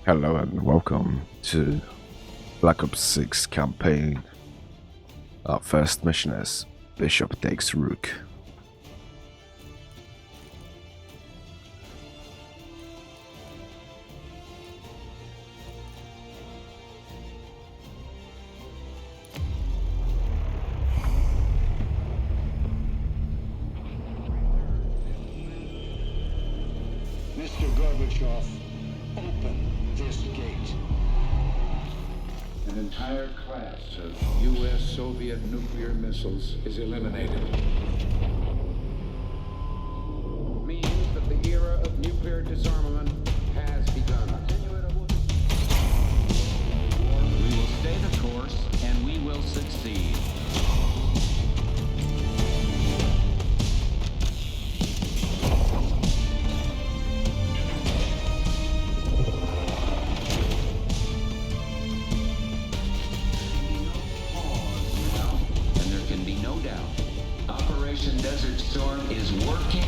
Hello and welcome to Black Ops 6 campaign. Our first mission is Bishop takes Rook. Mr. Gorbachev, open this gate. An entire class of U.S.-Soviet nuclear missiles is eliminated. Means that the era of nuclear disarmament has begun. We will stay the course, and we will succeed. And there can be no doubt. Operation Desert Storm is working.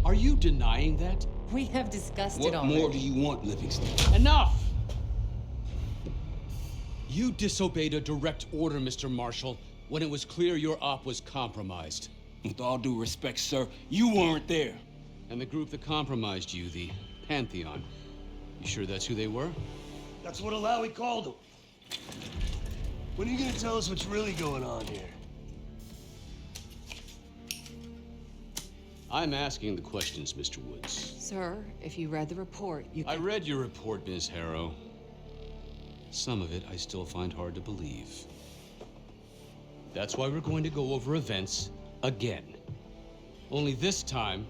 Are you denying that? We have discussed What it already. more do you want, Livingston? Enough! You disobeyed a direct order, Mr. Marshall, when it was clear your op was compromised. With all due respect, sir, you weren't there. And the group that compromised you, the Pantheon, you sure that's who they were? That's what Alawi called him. When are you gonna tell us what's really going on here? I'm asking the questions, Mr. Woods. Sir, if you read the report, you I can... read your report, Ms. Harrow. Some of it I still find hard to believe. That's why we're going to go over events again. Only this time,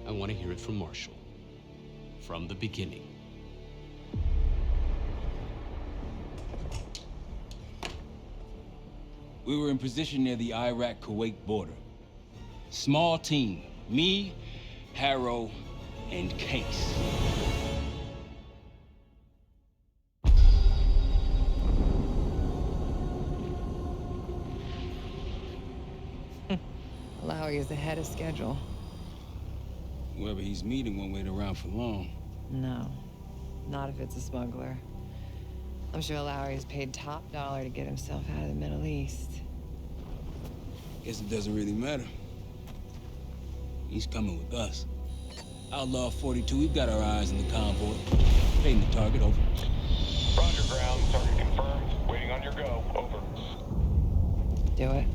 I want to hear it from Marshall. From the beginning. We were in position near the Iraq-Kuwait border. Small team. Me, Harrow, and Case. Alawi is ahead of schedule. Whoever he's meeting won't wait around for long. No, not if it's a smuggler. I'm sure Alawi is paid top dollar to get himself out of the Middle East. Guess it doesn't really matter. He's coming with us. Outlaw 42, we've got our eyes on the convoy. Paying the target, over. Roger, ground. Target confirmed. Waiting on your go. Over. Do it.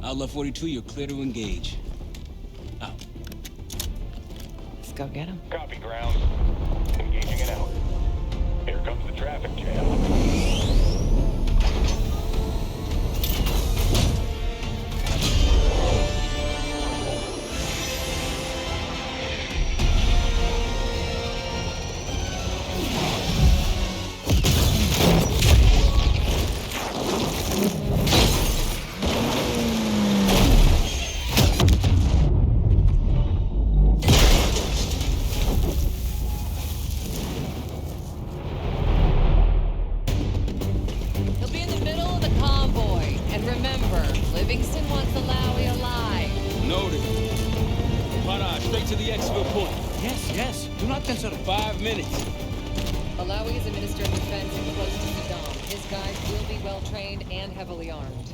Outlaw 42, you're clear to engage. Out. Let's go get him. Copy, ground. Engaging it out. Here comes the traffic jam. He'll be in the middle of the convoy. And remember, Livingston wants Alawi alive. Noted. Para, straight to the exfil point. Yes. Do not consider. 5 minutes. Alawi is a minister of defense and close to Saddam. His guys will be well-trained and heavily armed.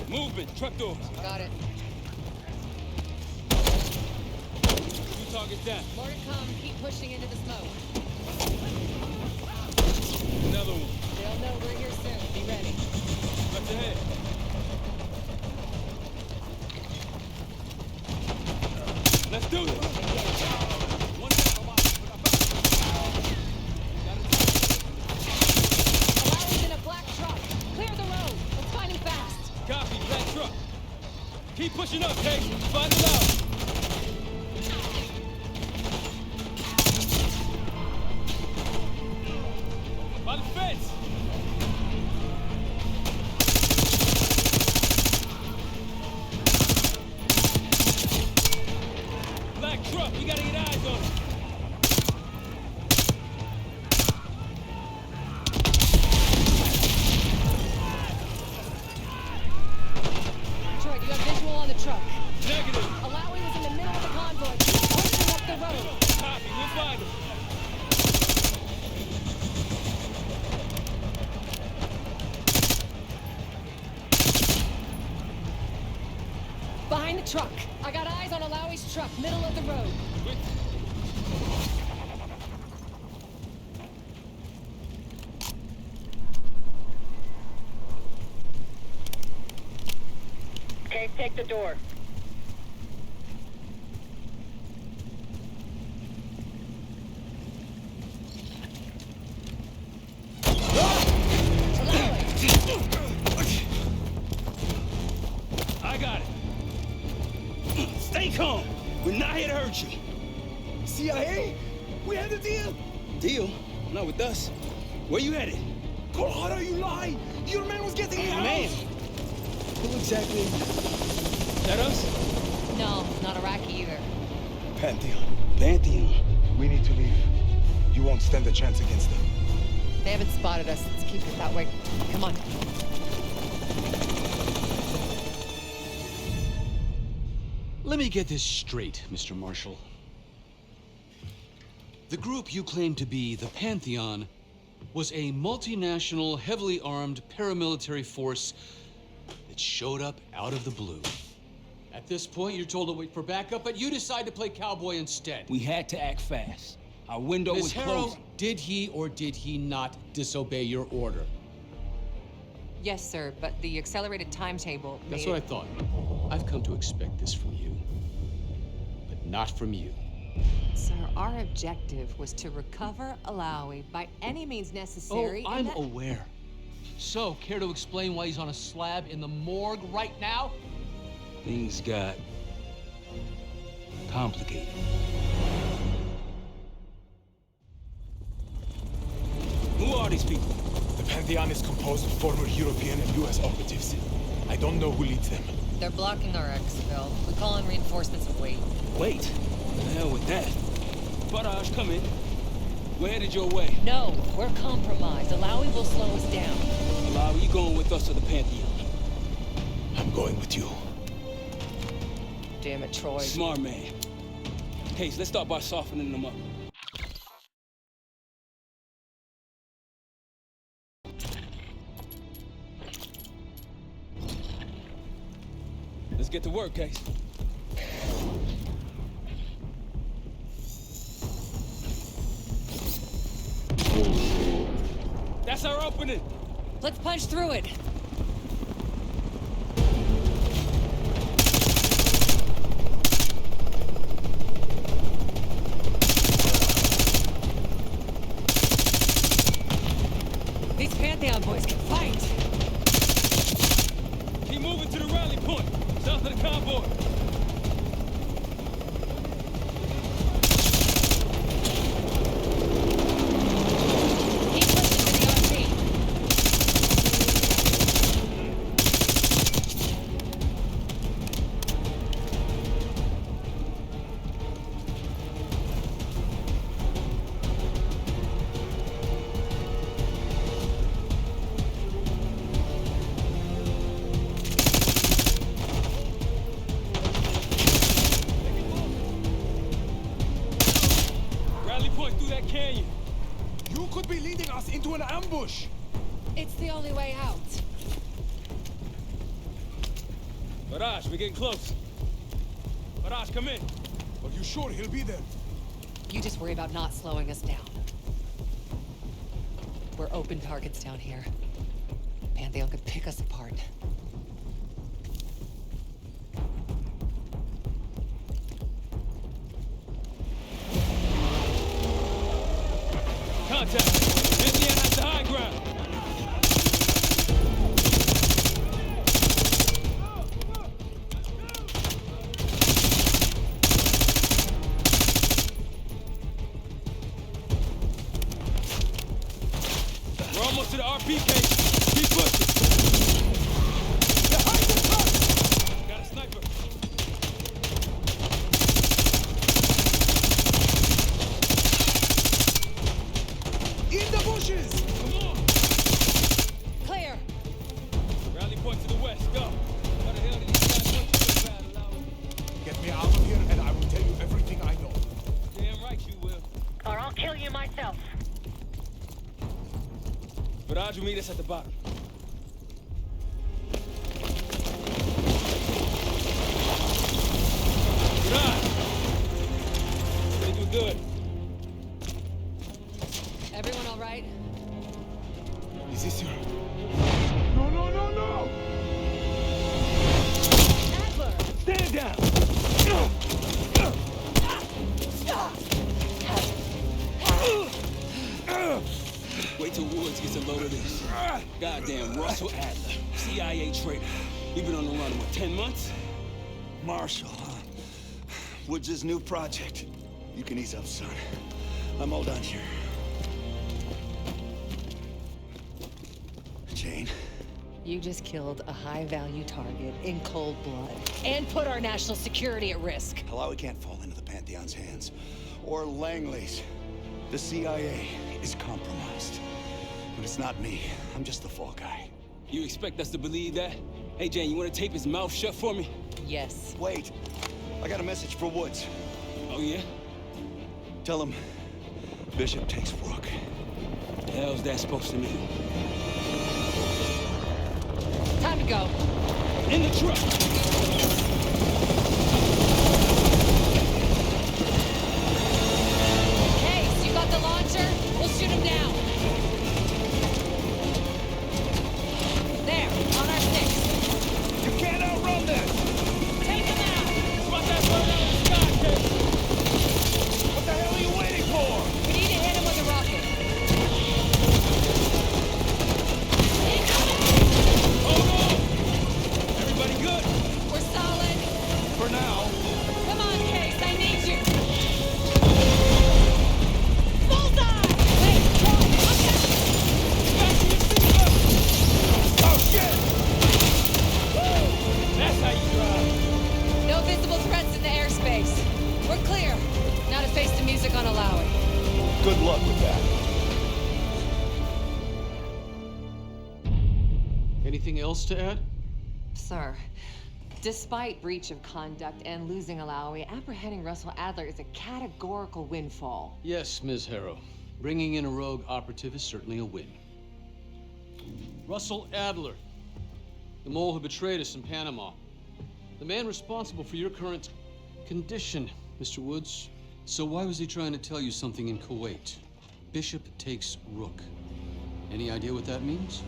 Movement, truck doors. Got it. Two targets down. More to come. Keep pushing into the smoke. Another one. They'll know we're here soon. Be ready. Left ahead. Let's do this. One down. Alawi's in a black truck. Clear the road. Let's find him fast. Copy, black truck. Keep pushing up, Case. Find it out. By the fence. the truck. Negative. Alawi was in the middle of the convoy. Keep pushing up the road. Copy. We'll find him. Behind the truck. I got eyes on Alawi's truck, middle of the road. Okay, take the door. I got it. Stay calm. We're not here to hurt you. CIA? We had a deal. Deal? Not with us. Where you headed? Colorado, you lie. Your man was getting out. Man. Who exactly is that? Us? No, not Iraqi either. Pantheon. Pantheon. We need to leave. You won't stand a chance against them. They haven't spotted us. Let's keep it that way. Come on. Let me get this straight, Mr. Marshall. The group you claim to be the Pantheon was a multinational, heavily armed paramilitary force that showed up out of the blue. At this point, you're told to wait for backup, but you decide to play cowboy instead. We had to act fast. Our window was Miss Harrow, closing. did he or did he not disobey your order? Yes, sir, but the accelerated timetable. That's what I thought. I've come to expect this from you, but not from you. Sir, our objective was to recover Alawi by any means necessary. Oh, I'm aware. So, care to explain why he's on a slab in the morgue right now? Things got complicated. Who are these people? The Pantheon is composed of former European and US operatives. I don't know who leads them. They're blocking our exfil. We call in reinforcements and wait. Wait. The hell with that. Barrage, come in. We're headed your way. No, we're compromised. Alawi will slow us down. Alawi, you going with us to the Pantheon? I'm going with you. Damn it, Troy. Smart man. Case, let's start by softening them up. Let's get to work, Case. That's our opening. Let's punch through it. These Pantheon boys can fight. Keep moving to the rally point, south of the convoy. Keep pushing to the RP. Rally point through that canyon. You could be leading us into an ambush. It's the only way out. Barrage, we're getting close. Barrage, come in. Are you sure he'll be there? You just worry about not slowing us down. We're open targets down here. Pantheon could pick us apart. Contact. Pantheon has the high ground. We're almost to the RP case. Keep pushing. Behind the truck! Got a sniper. Roger, meet us at the bottom. Good on. They do good. Everyone all right? Is this your... No, no, no, no! Adler! Stand down! Wait till Woods gets a load of this. Goddamn Russell Adler, CIA traitor. You've been on the run, what, 10 months? Marshall, huh? Woods' new project. You can ease up, son. I'm all done here. Jane. You just killed a high-value target in cold blood and put our national security at risk. Alawi can't fall into the Pantheon's hands. Or Langley's. The CIA is compromised. But it's not me. I'm just the fall guy. You expect us to believe that? Hey, Jane, you want to tape his mouth shut for me? Yes. Wait. I got a message for Woods. Oh, yeah? Tell him Bishop takes Rook. The hell's that supposed to mean? Time to go. In the truck! Case, you got the launcher? We'll shoot him down. There, on our six. You can't outrun this! Take him out! Spot that bird out of the sky, kid! What the hell are you waiting for? We need to hit him with a rocket. Hold on! Everybody good? We're solid. For now. Come on, Case, I need you. Bullseye! Wait, Troy, look out! Fasten your seatbelt! Oh, shit! Woo! That's how you drive. No visible threats in the airspace. We're clear. Now to face the music on Alawi. Good luck with that. Anything else to add? Sir, despite breach of conduct and losing Alawi, apprehending Russell Adler is a categorical windfall. Yes, Ms. Harrow. Bringing in a rogue operative is certainly a win. Russell Adler, the mole who betrayed us in Panama. The man responsible for your current condition, Mr. Woods. So why was he trying to tell you something in Kuwait? Bishop takes Rook. Any idea what that means?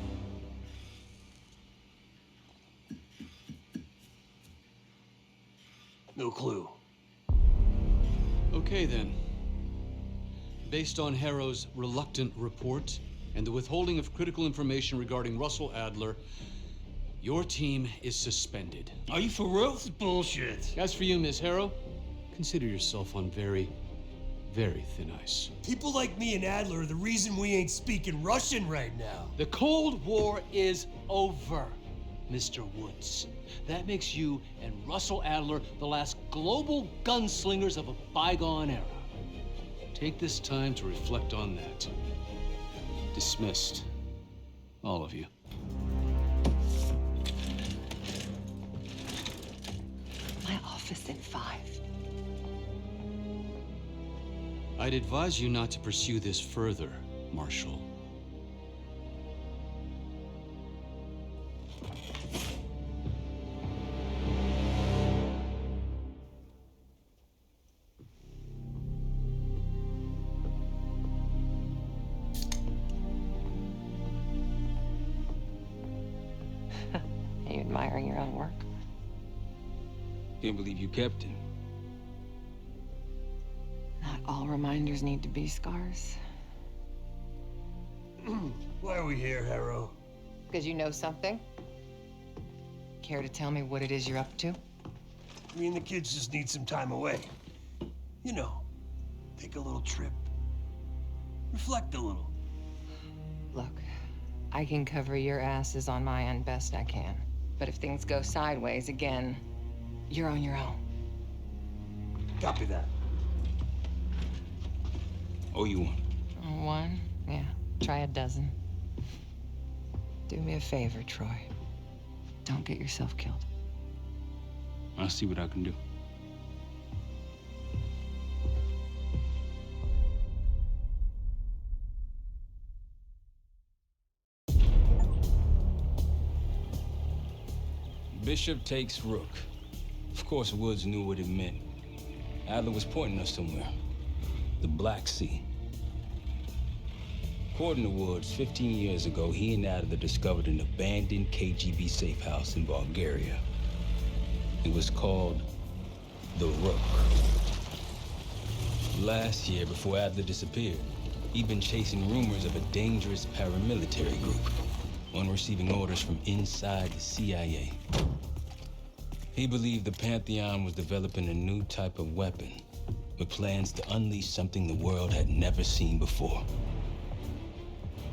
No clue. Okay, then. Based on Harrow's reluctant report and the withholding of critical information regarding Russell Adler, your team is suspended. Are you for real? This is bullshit. As for you, Ms. Harrow, consider yourself on very, very thin ice. People like me and Adler are the reason we ain't speaking Russian right now. The Cold War is over, Mr. Woods. That makes you and Russell Adler the last global gunslingers of a bygone era. Take this time to reflect on that. Dismissed. All of you. My office in 5. I'd advise you not to pursue this further, Marshal. Are you admiring your own work? Can't believe you kept him. Not all reminders need to be scars. Why are we here, Harrow? Because you know something? Care to tell me what it is you're up to? Me and the kids just need some time away. You know, take a little trip. Reflect a little. Look, I can cover your asses on my end best I can. But if things go sideways again, you're on your own. Copy that. Oh, you one. One? Yeah. Try a dozen. Do me a favor, Troy. Don't get yourself killed. I'll see what I can do. Bishop takes Rook. Of course, Woods knew what it meant. Adler was pointing us somewhere. The Black Sea. According to Woods, 15 years ago, he and Adler discovered an abandoned KGB safe house in Bulgaria. It was called the Rook. Last year, before Adler disappeared, he'd been chasing rumors of a dangerous paramilitary group, one receiving orders from inside the CIA. He believed the Pantheon was developing a new type of weapon, with plans to unleash something the world had never seen before.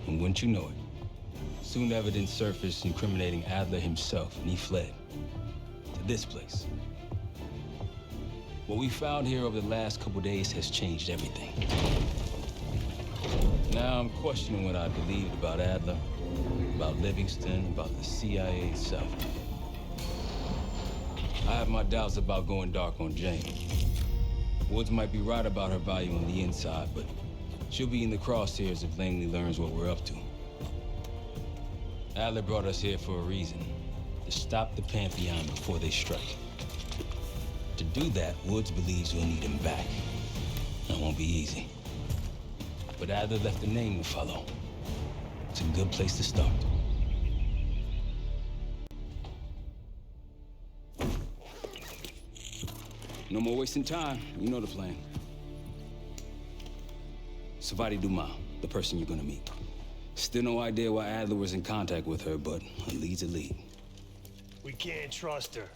And wouldn't you know it, soon evidence surfaced incriminating Adler himself, and he fled to this place. What we found here over the last couple days has changed everything. Now I'm questioning what I believed about Adler, about Livingston, about the CIA itself. I have my doubts about going dark on Jane. Woods might be right about her value on the inside, but she'll be in the crosshairs if Langley learns what we're up to. Adler brought us here for a reason, to stop the Pantheon before they strike. To do that, Woods believes we'll need him back. That won't be easy. But Adler left a name to follow. It's a good place to start. No more wasting time. You know the plan. Savati Dumas, the person you're gonna meet. Still no idea why Adler was in contact with her, but a lead's a lead. We can't trust her.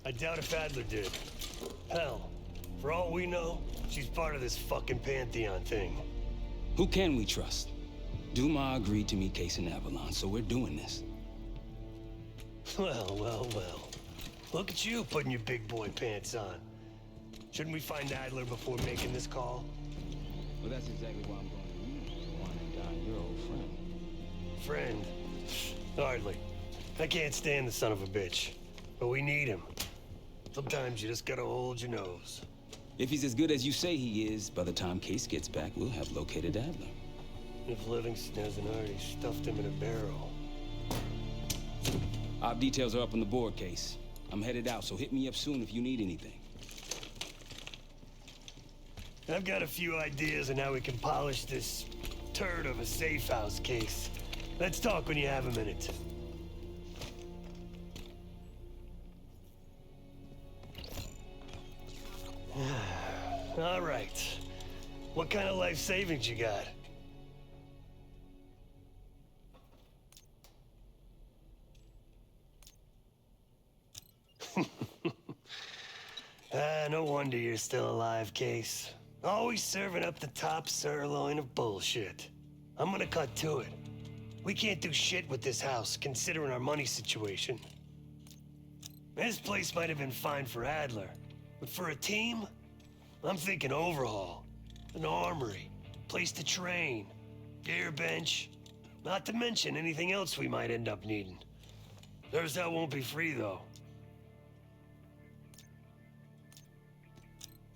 I doubt if Adler did. Hell, for all we know, she's part of this fucking Pantheon thing. Who can we trust? Dumas agreed to meet Case in Avalon, so we're doing this. Well, well, well. Look at you putting your big boy pants on. Shouldn't we find Adler before making this call? Well, that's exactly why I'm going to you, to wine and dine your old friend. Friend? Hardly. I can't stand the son of a bitch. But we need him. Sometimes you just gotta hold your nose. If he's as good as you say he is, by the time Case gets back, we'll have located Adler. If Livingston hasn't already stuffed him in a barrel. Op details are up on the board, Case. I'm headed out, so hit me up soon if you need anything. I've got a few ideas on how we can polish this turd of a Safehouse case. Let's talk when you have a minute. All right. What kind of life savings you got? No wonder you're still alive, Case. Always serving up the top sirloin of bullshit. I'm gonna cut to it. We can't do shit with this house, considering our money situation. This place might have been fine for Adler, but for a team, I'm thinking overhaul. An armory, place to train, gear bench, not to mention anything else we might end up needing. There's that won't be free, though.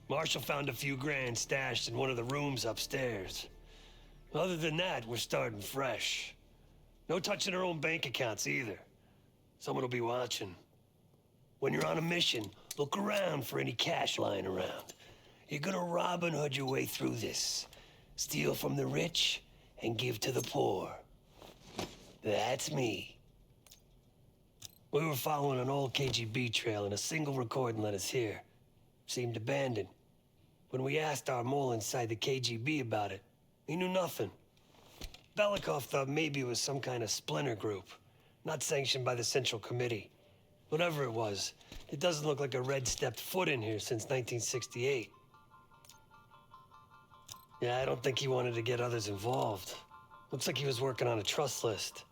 Marshall found a few grand stashed in one of the rooms upstairs. Other than that, we're starting fresh. No touching our own bank accounts either. Someone will be watching. When you're on a mission, look around for any cash lying around. You're gonna Robin Hood your way through this. Steal from the rich and give to the poor. That's me. We were following an old KGB trail and a single recording led us here. Seemed abandoned. When we asked our mole inside the KGB about it, he knew nothing. Belikov thought maybe it was some kind of splinter group, not sanctioned by the Central Committee. Whatever it was, it doesn't look like a red stepped foot in here since 1968. Yeah, I don't think he wanted to get others involved. Looks like he was working on a trust list.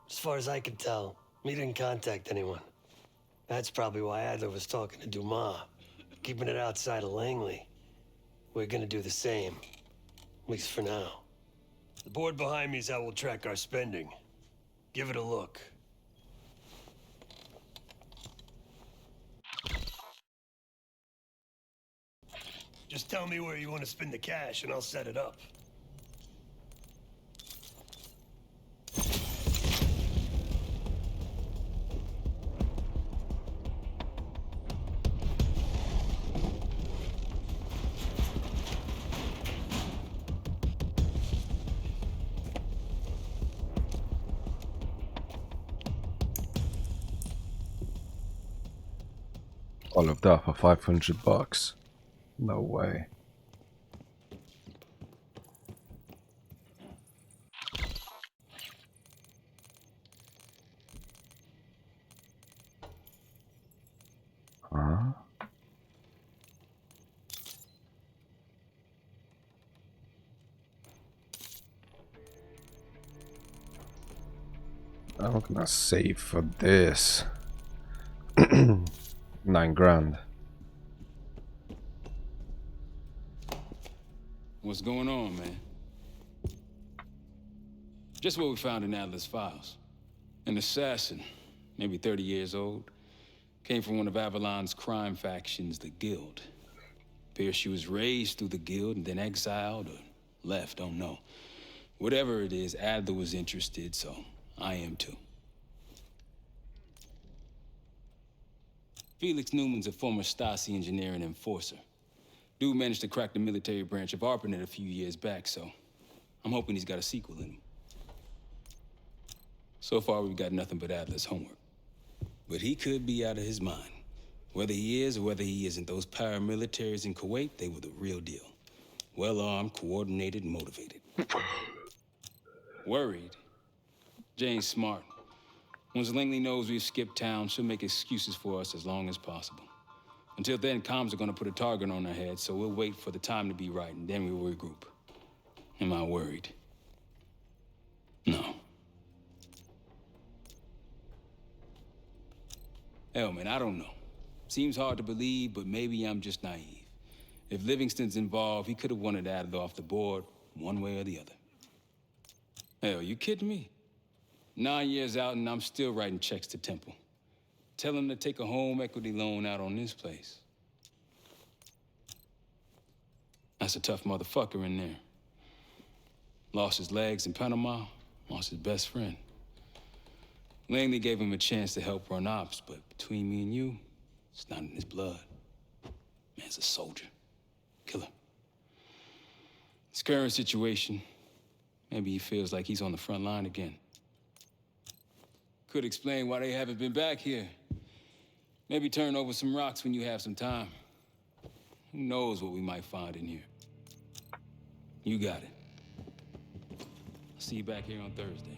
As far as I can tell, he didn't contact anyone. That's probably why Adler was talking to Dumas, keeping it outside of Langley. We're gonna do the same, at least for now. The board behind me is how we'll track our spending. Give it a look. Just tell me where you want to spend the cash and I'll set it up. All of that for $500. No way. Huh? I'm gonna save for this. 9 grand. What's going on, man? Just what we found in Adler's files. An assassin, maybe 30 years old, came from one of Avalon's crime factions, the Guild. Appears she was raised through the Guild and then exiled or left, don't know. Whatever it is, Adler was interested, so I am too. Felix Newman's a former Stasi engineer and enforcer. Dude managed to crack the military branch of ARPANET a few years back, so I'm hoping he's got a sequel in him. So far, we've got nothing but Adler's homework. But he could be out of his mind. Whether he is or whether he isn't, those paramilitaries in Kuwait, they were the real deal. Well-armed, coordinated, and motivated. Worried? Jane's smart. Once Langley knows we've skipped town, she'll make excuses for us as long as possible. Until then, comms are gonna put a target on our heads, so we'll wait for the time to be right, and then we'll regroup. Am I worried? No. Hell, man, I don't know. Seems hard to believe, but maybe I'm just naive. If Livingston's involved, he could have wanted Adler off the board, one way or the other. Hell, you kidding me? 9 years out and I'm still writing checks to Temple. Tell him to take a home equity loan out on this place. That's a tough motherfucker in there. Lost his legs in Panama, lost his best friend. Langley gave him a chance to help run ops, but between me and you, it's not in his blood. Man's a soldier. Killer. His current situation, maybe he feels like he's on the front line again. Could explain why they haven't been back here. Maybe turn over some rocks when you have some time. Who knows what we might find in here? You got it. I'll see you back here on Thursday.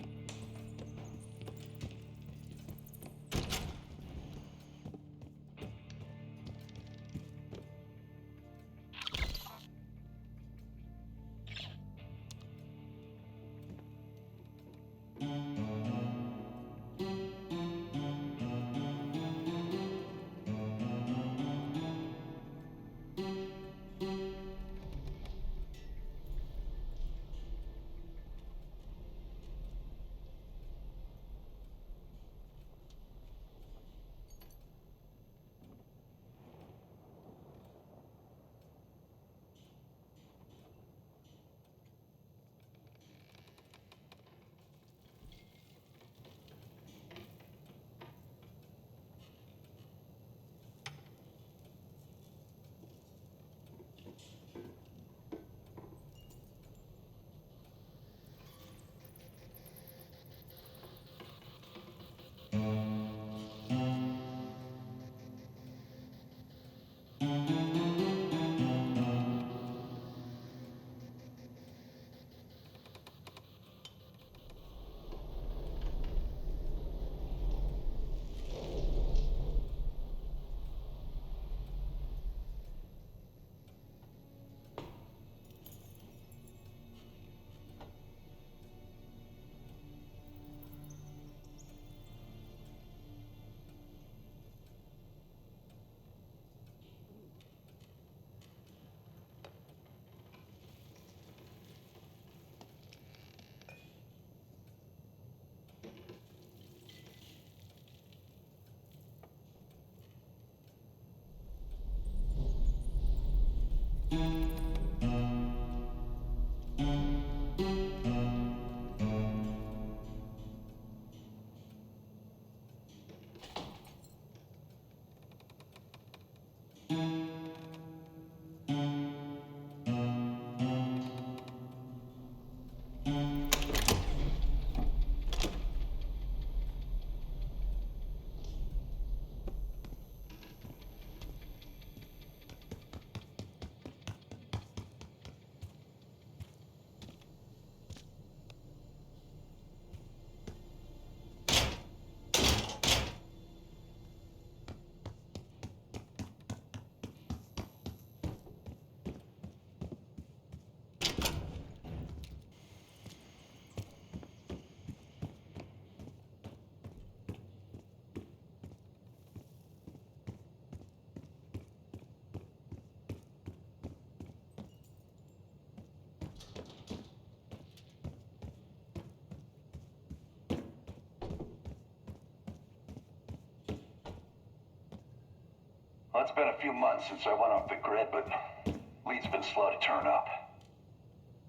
Well, it's been a few months since I went off the grid, but leads been slow to turn up.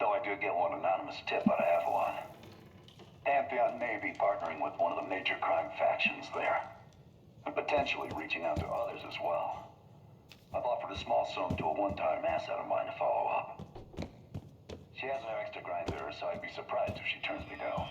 Though I do get one anonymous tip out of Ep.1. Pantheon may be partnering with one of the major crime factions there, and potentially reaching out to others as well. I've offered a small sum to a one-time asset of mine to follow up. She has no extra grind there, so I'd be surprised if she turns me down.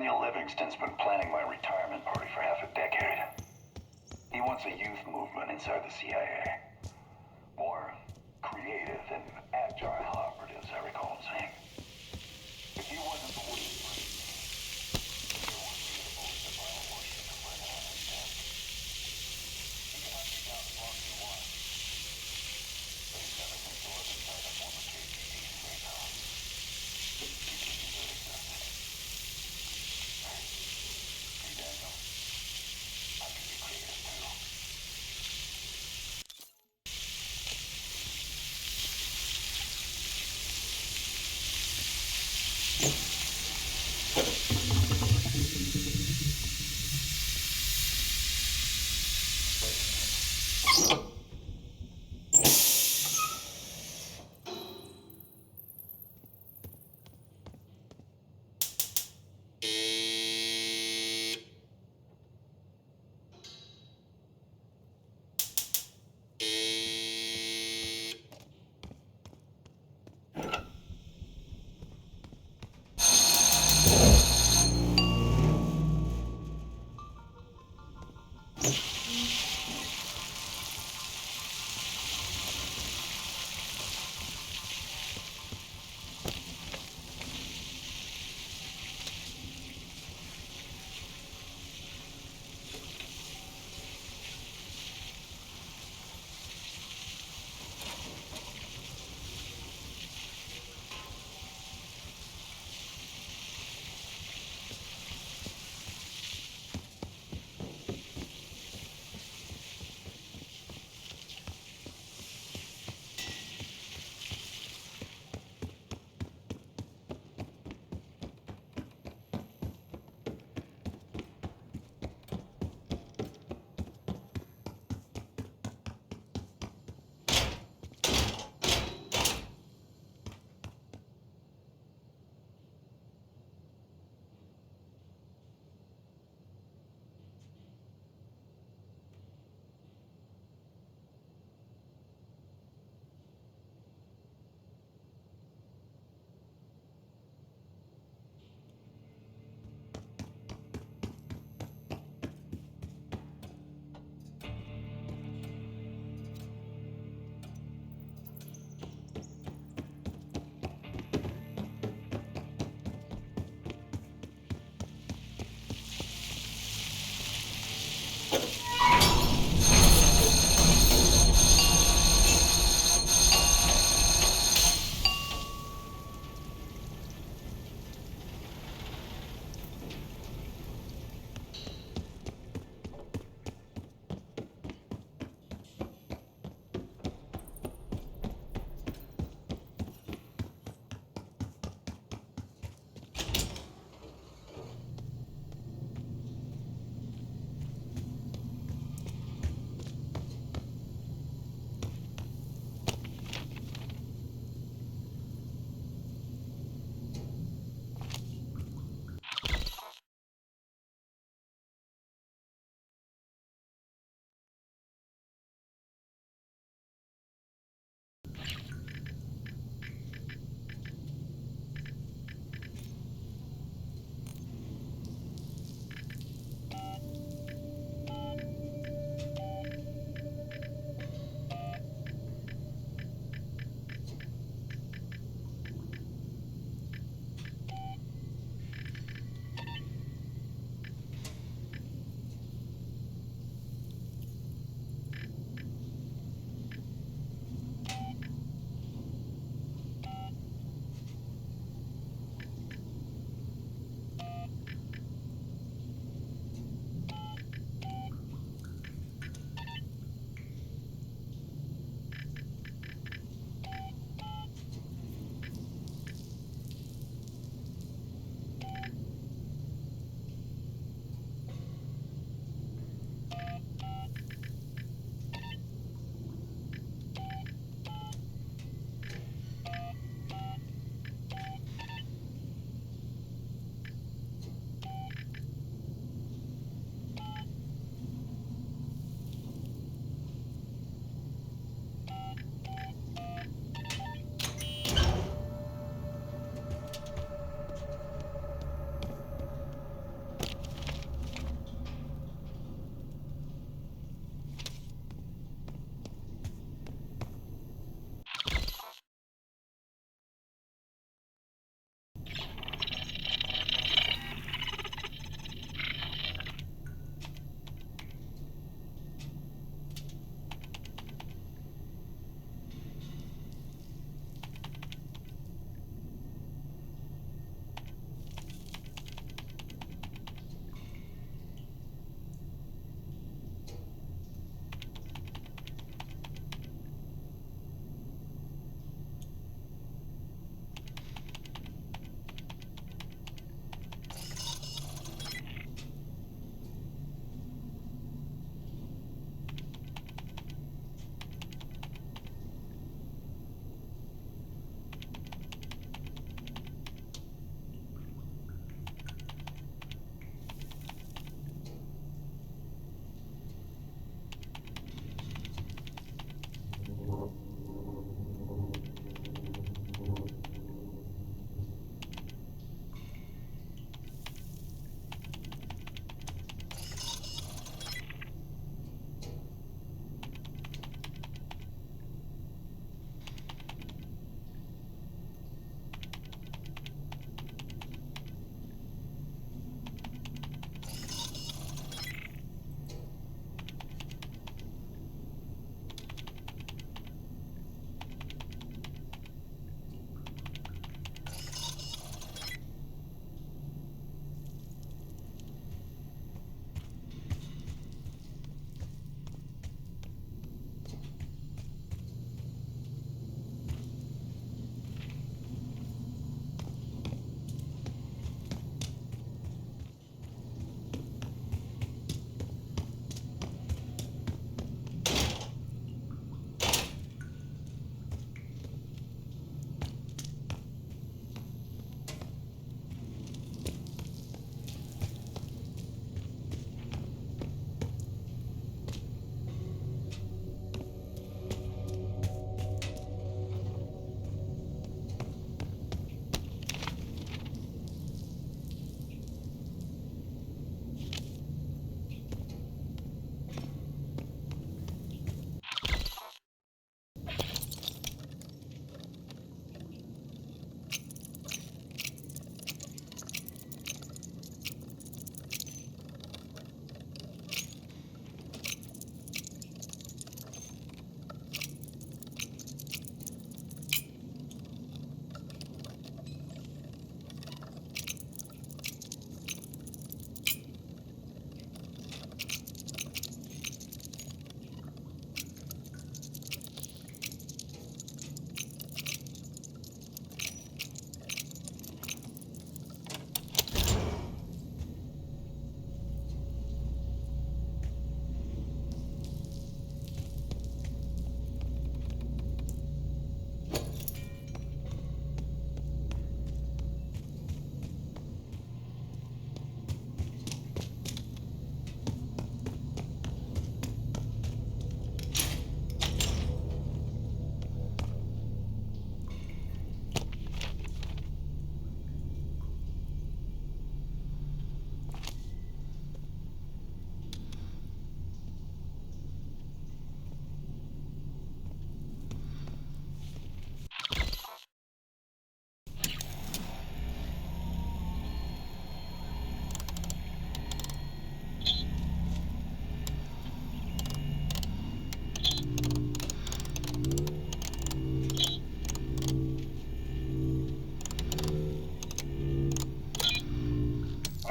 Daniel Livingston's been planning my retirement party for half a decade. He wants a youth movement inside the CIA. More creative and agile operatives, I recall him saying. If he wasn't the one who there wouldn't be the bullets of violent worship to bring on his death. He can hunt me down as long as he wants. But he's got to think to live inside a former KGB Safehouse. He couldn't do it existed. Hey, Daniel. I can be creative too.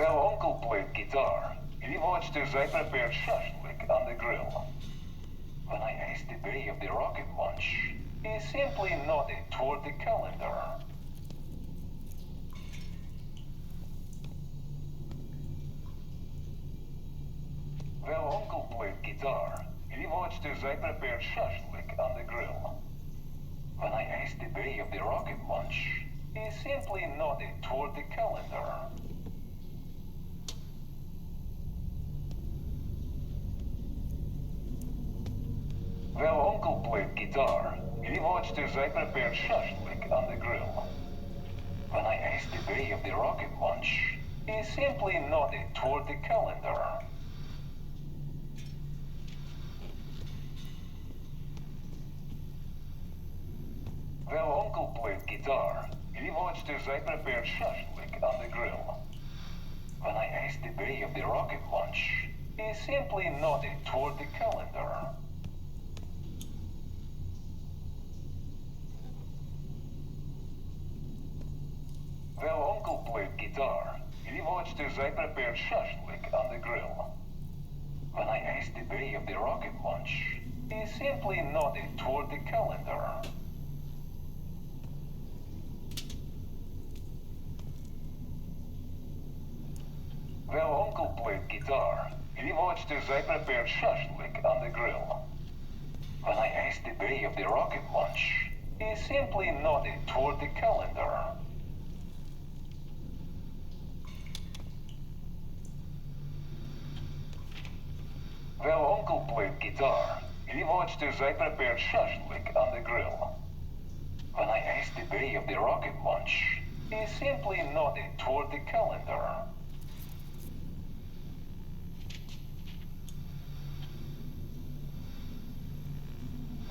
Well, Uncle played guitar. He watched as I prepared shashlik on the grill. When I asked the bay of the rocket launch, he simply nodded toward the calendar. Well, Uncle played guitar. He watched as I prepared shashlik on the grill. When I asked the bay of the rocket launch, he simply nodded toward the calendar. Well, Uncle played guitar. He watched as I prepared shashlik on the grill. When I asked the bay of the rocket launch, he simply nodded toward the calendar. Well, Uncle played guitar. He watched as I prepared shashlik on the grill. When I asked the bay of the rocket launch, he simply nodded toward the calendar. Well, Uncle played guitar. He watched as I prepared shashlik on the grill. When I asked the bay of the rocket launch, he simply nodded toward the calendar. Well, Uncle played guitar. He watched as I prepared shashlik on the grill. When I asked the bay of the rocket launch, he simply nodded toward the calendar. Well, Uncle played guitar. He watched as I prepared shashlik on the grill. When I asked the bay of the rocket launch, he simply nodded toward the calendar.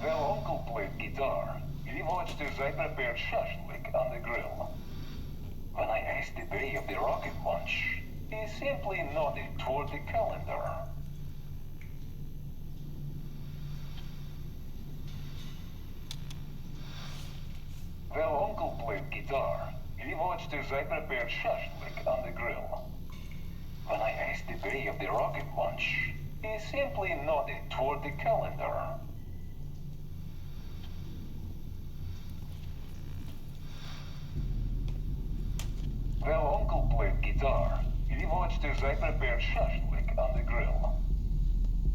Well, Uncle played guitar. He watched as I prepared shashlik on the grill. When I asked the bay of the rocket launch, he simply nodded toward the calendar. Well, Uncle played guitar. He watched as I prepared shashlik on the grill. When I asked the bay of the rocket launch, he simply nodded toward the calendar. Well, Uncle played guitar. He watched as I prepared shashlik on the grill.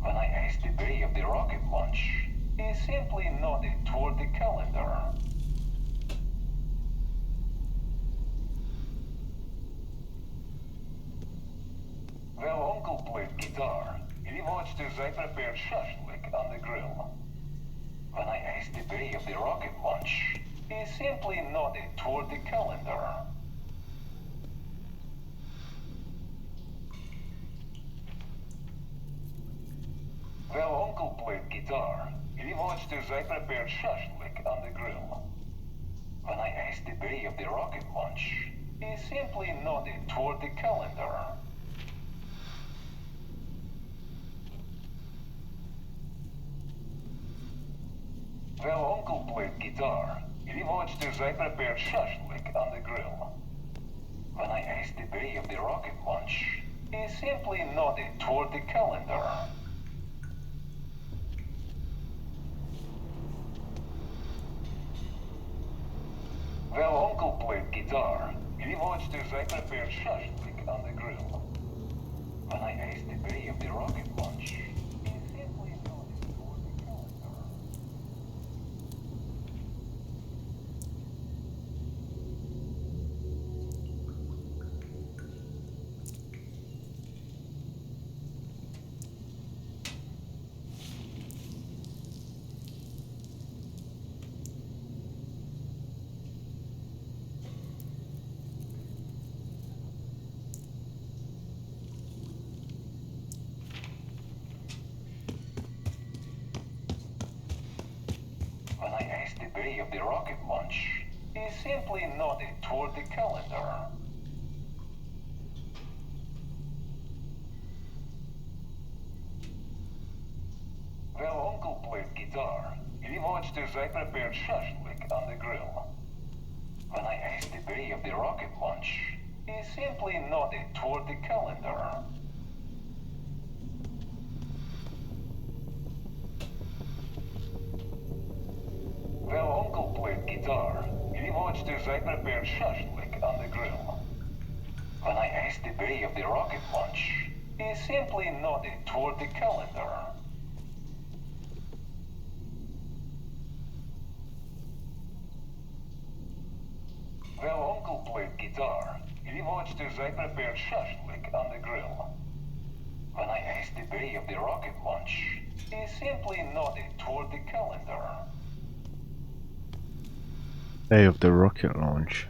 When I asked the bay of the rocket launch, he simply nodded toward the calendar. Well, Uncle played guitar. He watched as I prepared shashlik on the grill. When I asked the bay of the rocket launch, he simply nodded toward the calendar. Well, Uncle played guitar. He watched as I prepared shashlik on the grill. When I asked the bay of the rocket launch, he simply nodded toward the calendar. Well, Uncle played guitar. He watched as I prepared shashlik on the grill. When I asked the bay of the rocket launch, he simply nodded toward the calendar. Well, Uncle played guitar. He watched as I prepared shashlik on the grill. When I asked the bay of the rocket launch, he simply nodded toward the calendar. When I asked the bay of the rocket launch, he simply nodded toward the calendar. Well, Uncle played guitar. He watched as I prepared shashlik on the grill. When I asked the bay of the rocket launch, he simply nodded toward the calendar. While Uncle played guitar, he watched as I prepared shashlik on the grill. When I asked the bay of the rocket launch, he simply nodded toward the calendar. While Uncle played guitar, he watched as I prepared shashlik on the grill. When I asked the bay of the rocket launch, he simply nodded toward the calendar. Day of the rocket launch.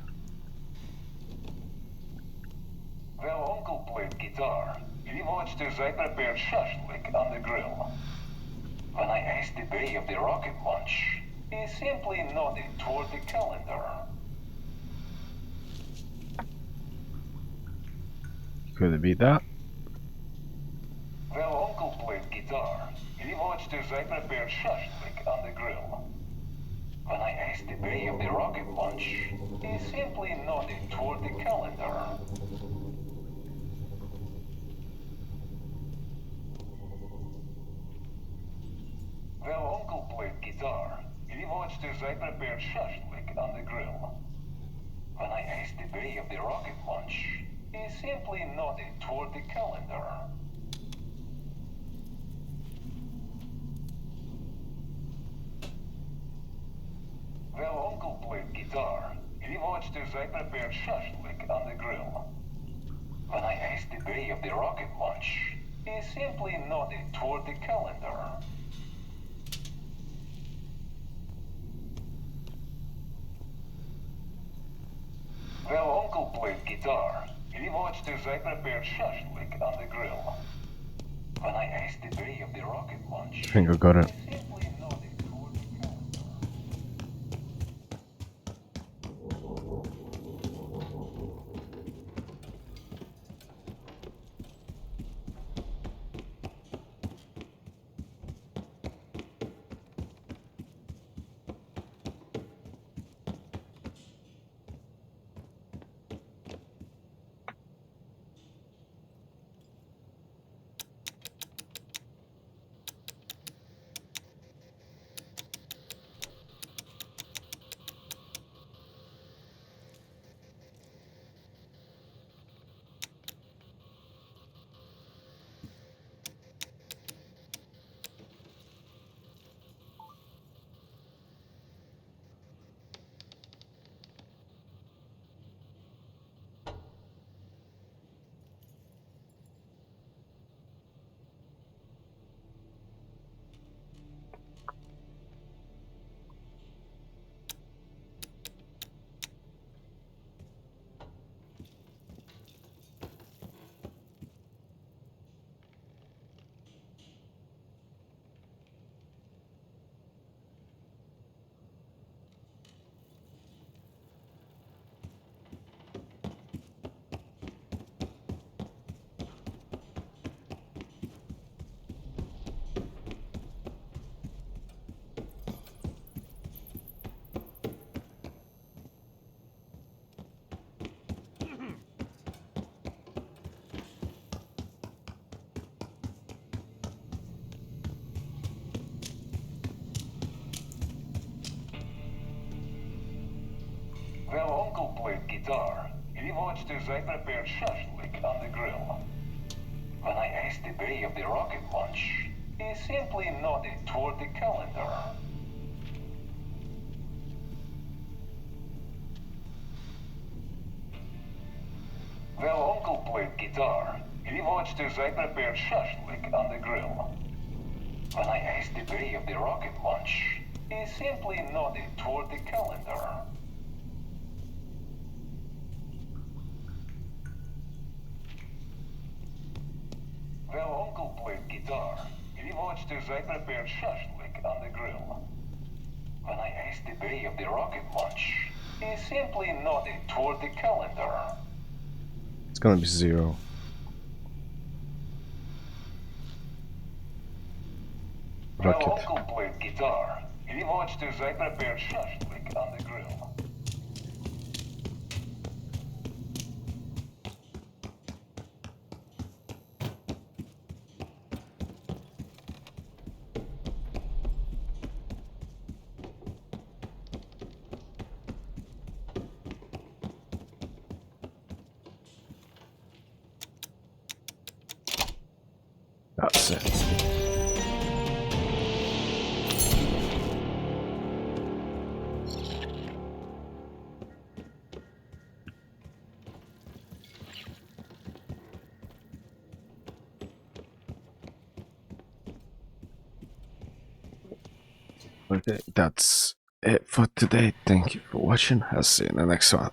While Uncle played guitar, he watched as I prepared shashlik on the grill. When I asked the bay of the rocket launch, he simply nodded toward the calendar. Could it be that? While Uncle played guitar, he watched as I prepared shashlik on the grill. When I asked the bay of the rocket launch, he simply nodded toward the calendar. While Uncle played guitar, he watched as I prepared shashlik on the grill. When I asked the bay of the rocket launch, he simply nodded toward the calendar. While Uncle played guitar, he watched as I prepared shashlik on the grill. When I asked the bay of the rocket launch, he simply nodded toward the calendar. While Uncle played guitar, he watched as I prepared shashlik on the grill. When I asked the bay of the rocket launch, I think I got it. he simply nodded toward the calendar. While Uncle played guitar, he watched as I prepared shashlik on the grill. When I asked the bay of the rocket launch, he simply nodded toward the calendar. While Uncle played guitar, he watched as I prepared shashlik on the grill. When I asked the bay of the rocket launch, he simply nodded toward the calendar. While Uncle played guitar, he watched as I prepared shashlik on the grill. When I asked the bay of the rocket launch, he simply nodded toward the calendar. It's gonna be 0. Rocket. While Uncle played guitar, he watched as I prepared shashlik on the grill. That's it. Okay, that's it for today. Thank you for watching. I'll see you in the next one.